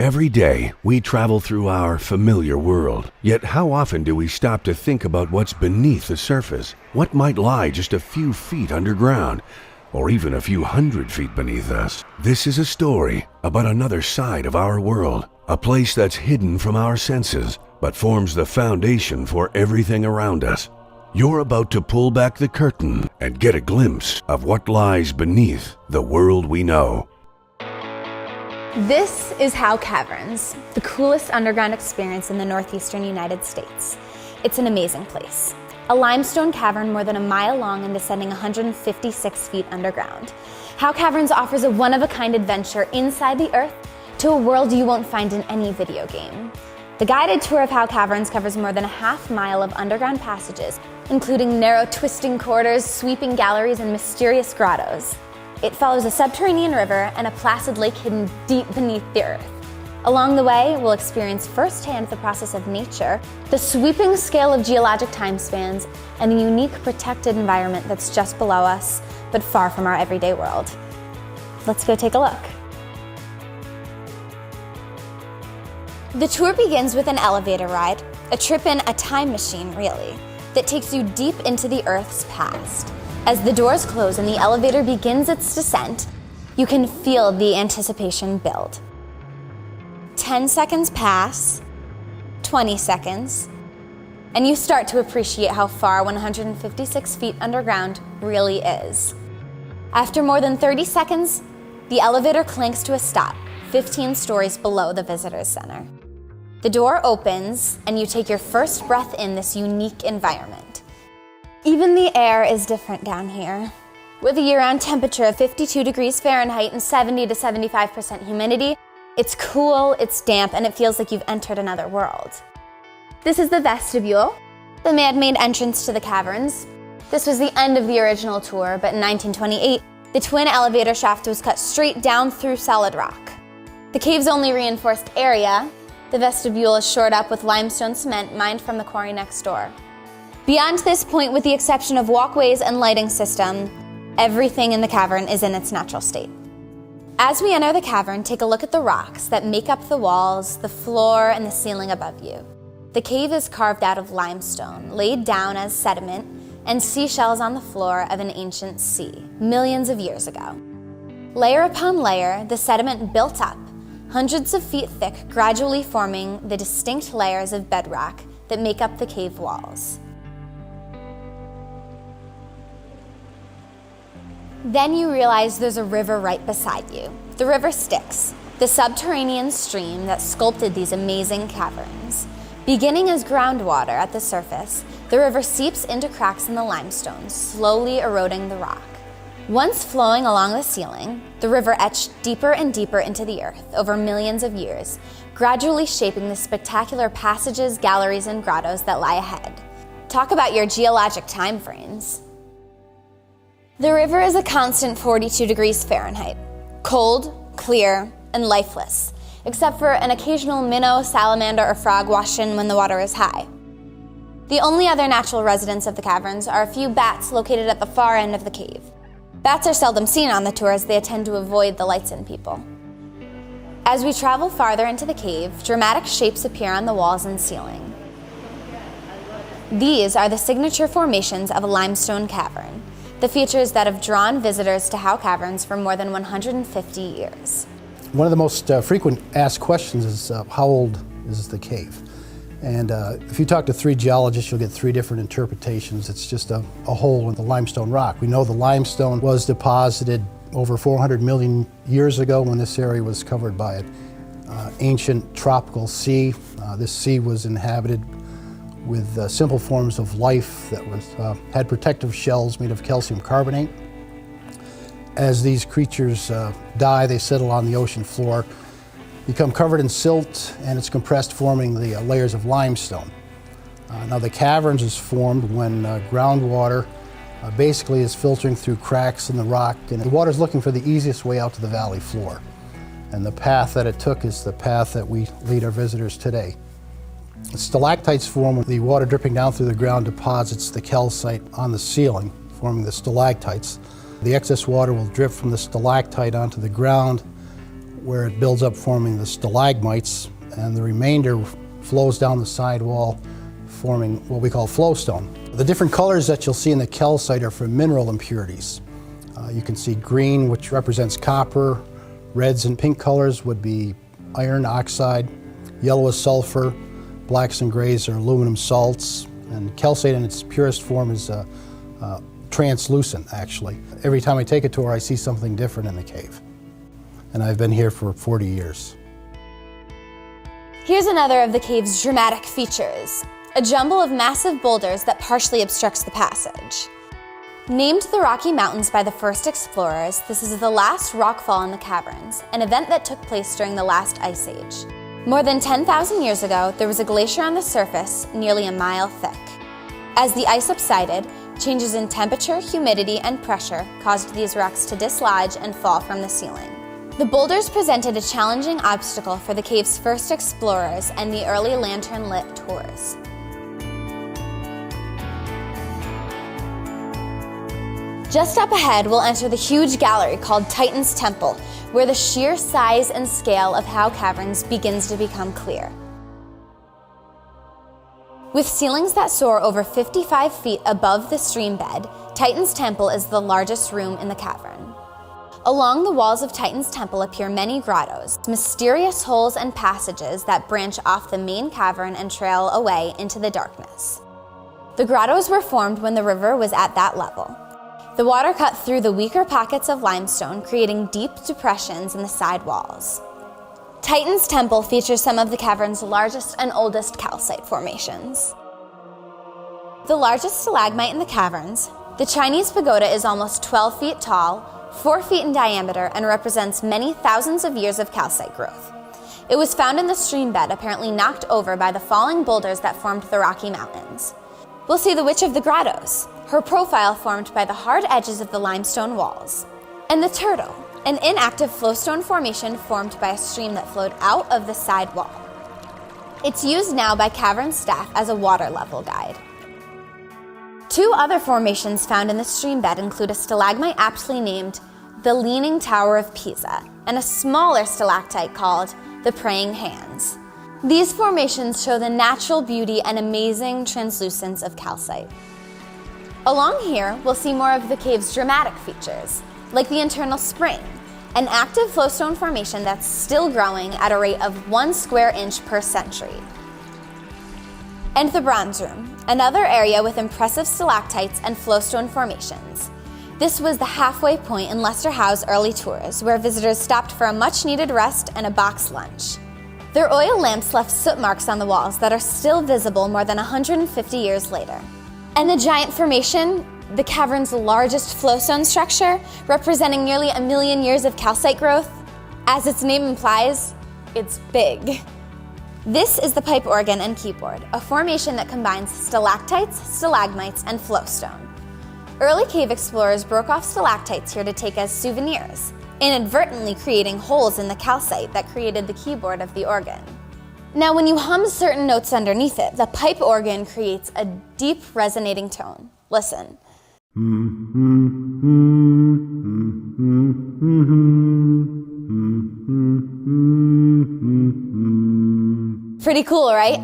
Every day, we travel through our familiar world. Yet how often do we stop to think about what's beneath the surface? What might lie just a few feet underground, or even a few hundred feet beneath us? This is a story about another side of our world, a place that's hidden from our senses, but forms the foundation for everything around us. You're about to pull back the curtain and get a glimpse of what lies beneath the world we know. This is Howe Caverns, the coolest underground experience in the northeastern United States. It's an amazing place. A limestone cavern more than a mile long and descending 156 feet underground. Howe Caverns offers a one-of-a-kind adventure inside the earth to a world you won't find in any video game. The guided tour of Howe Caverns covers more than a half-mile of underground passages, including narrow twisting corridors, sweeping galleries, and mysterious grottos. It follows a subterranean river and a placid lake hidden deep beneath the earth. Along the way, we'll experience firsthand the process of nature, the sweeping scale of geologic time spans, and the unique protected environment that's just below us, but far from our everyday world. Let's go take a look. The tour begins with an elevator ride, a trip in a time machine, really, that takes you deep into the Earth's past. As the doors close and the elevator begins its descent, you can feel the anticipation build. 10 seconds pass, 20 seconds, and you start to appreciate how far 156 feet underground really is. After more than 30 seconds, the elevator clanks to a stop, 15 stories below the visitor's center. The door opens, and you take your first breath in this unique environment. Even the air is different down here. With a year-round temperature of 52 degrees Fahrenheit and 70 to 75% humidity, it's cool, it's damp, and it feels like you've entered another world. This is the vestibule, the man-made entrance to the caverns. This was the end of the original tour, but in 1928, the twin elevator shaft was cut straight down through solid rock. The cave's only reinforced area, the vestibule is shored up with limestone cement mined from the quarry next door. Beyond this point, with the exception of walkways and lighting system, everything in the cavern is in its natural state. As we enter the cavern, take a look at the rocks that make up the walls, the floor, and the ceiling above you. The cave is carved out of limestone, laid down as sediment, and seashells on the floor of an ancient sea, millions of years ago. Layer upon layer, the sediment built up, hundreds of feet thick, gradually forming the distinct layers of bedrock that make up the cave walls. Then you realize there's a river right beside you. The river Styx, the subterranean stream that sculpted these amazing caverns. Beginning as groundwater at the surface, the river seeps into cracks in the limestone, slowly eroding the rock. Once flowing along the ceiling, the river etched deeper and deeper into the earth over millions of years, gradually shaping the spectacular passages, galleries, and grottos that lie ahead. Talk about your geologic time frames. The river is a constant 42 degrees Fahrenheit, cold, clear, and lifeless, except for an occasional minnow, salamander, or frog washed in when the water is high. The only other natural residents of the caverns are a few bats located at the far end of the cave. Bats are seldom seen on the tour as they tend to avoid the lights and people. As we travel farther into the cave, dramatic shapes appear on the walls and ceiling. These are the signature formations of a limestone cavern, the features that have drawn visitors to Howe Caverns for more than 150 years. One of the most frequent asked questions is how old is the cave? And if you talk to 3 geologists, you'll get 3 different interpretations. It's just a hole in the limestone rock. We know the limestone was deposited over 400 million years ago when this area was covered by an ancient tropical sea. This sea was inhabited with simple forms of life that had protective shells made of calcium carbonate. As these creatures die, they settle on the ocean floor, become covered in silt, and it's compressed, forming the layers of limestone. Now the caverns is formed when groundwater basically is filtering through cracks in the rock, and the water is looking for the easiest way out to the valley floor. And the path that it took is the path that we lead our visitors today. The stalactites form when the water dripping down through the ground deposits the calcite on the ceiling, forming the stalactites. The excess water will drip from the stalactite onto the ground, where it builds up forming the stalagmites, and the remainder flows down the sidewall forming what we call flowstone. The different colors that you'll see in the calcite are from mineral impurities. You can see green, which represents copper. Reds and pink colors would be iron oxide. Yellow is sulfur. Blacks and grays are aluminum salts. And calcite in its purest form is translucent, actually. Every time I take a tour, I see something different in the cave. And I've been here for 40 years. Here's another of the cave's dramatic features, a jumble of massive boulders that partially obstructs the passage. Named the Rocky Mountains by the first explorers, this is the last rockfall in the caverns, an event that took place during the last ice age. More than 10,000 years ago, there was a glacier on the surface, nearly a mile thick. As the ice subsided, changes in temperature, humidity, and pressure caused these rocks to dislodge and fall from the ceiling. The boulders presented a challenging obstacle for the cave's first explorers and the early lantern-lit tours. Just up ahead, we'll enter the huge gallery called Titan's Temple, where the sheer size and scale of Howe Caverns begins to become clear. With ceilings that soar over 55 feet above the stream bed, Titan's Temple is the largest room in the cavern. Along the walls of Titan's Temple appear many grottos, mysterious holes and passages that branch off the main cavern and trail away into the darkness. The grottos were formed when the river was at that level. The water cut through the weaker pockets of limestone, creating deep depressions in the side walls. Titan's Temple features some of the cavern's largest and oldest calcite formations. The largest stalagmite in the caverns, the Chinese pagoda, is almost 12 feet tall, 4 feet in diameter, and represents many thousands of years of calcite growth. It was found in the stream bed, apparently knocked over by the falling boulders that formed the Rocky Mountains. We'll see the Witch of the Grottos, her profile formed by the hard edges of the limestone walls. And the Turtle, an inactive flowstone formation formed by a stream that flowed out of the side wall. It's used now by cavern staff as a water level guide. Two other formations found in the stream bed include a stalagmite aptly named the Leaning Tower of Pisa and a smaller stalactite called the Praying Hands. These formations show the natural beauty and amazing translucence of calcite. Along here, we'll see more of the cave's dramatic features, like the internal spring, an active flowstone formation that's still growing at a rate of 1 square inch per century. And the Bronze Room, another area with impressive stalactites and flowstone formations. This was the halfway point in Lester Howe's early tours, where visitors stopped for a much-needed rest and a boxed lunch. Their oil lamps left soot marks on the walls that are still visible more than 150 years later. And the giant formation, the cavern's largest flowstone structure, representing nearly 1 million years of calcite growth, as its name implies, it's big. This is the pipe organ and keyboard, a formation that combines stalactites, stalagmites, and flowstone. Early cave explorers broke off stalactites here to take as souvenirs, inadvertently creating holes in the calcite that created the keyboard of the organ. Now, when you hum certain notes underneath it, the pipe organ creates a deep resonating tone. Listen. Pretty cool, right?